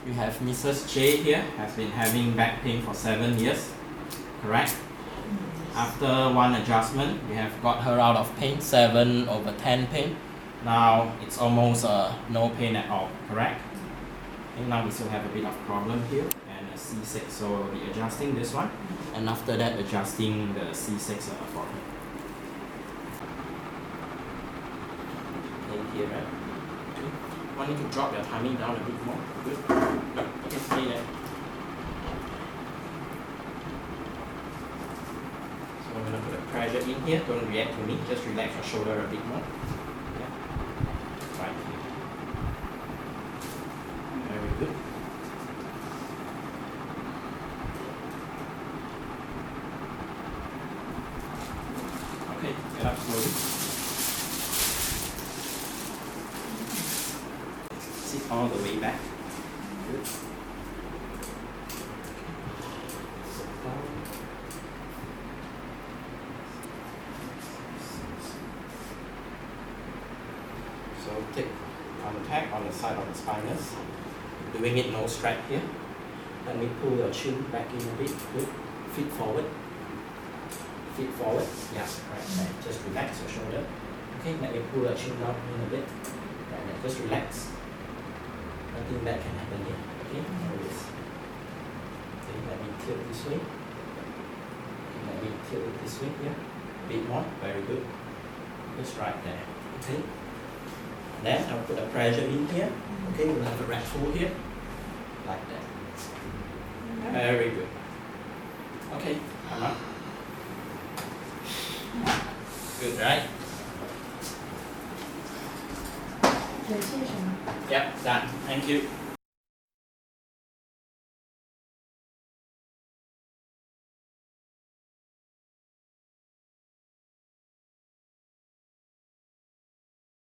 We have Mrs. J here, has been having back pain for 7 years, correct? After one adjustment, we have got her out of pain, 7/10 pain. Now it's almost no pain at all, correct? And now we still have a bit of problem here and a C6, so we'll be adjusting this one, and after that adjusting the C6 for her. In here, right? Okay. Want you to drop your tummy down a bit more. Good. Okay, stay there. So I'm gonna put a pressure in here. Don't react to me. Just relax your shoulder a bit more. Yeah. Right here. Very good. Okay, get up slowly. Sit all the way back. Good. Sit down. So take contact on the side of the spinous. Doing it no strap here. Let me pull your chin back in a bit. Good. Feet forward. Feet forward. Yeah, right. Just relax your shoulder. Okay, let me pull your chin down in a bit. Right, just relax. Nothing bad can happen here. Okay, always. Okay, let me tilt this way. Let me tilt it this way here. A bit more. Very good. Just right there. Okay. Then I'll put a pressure in here. Okay, we'll have a rat hole here. Like that. Very good. Okay, come up. Good, right? 有些什么？ Yep, done. Thank you.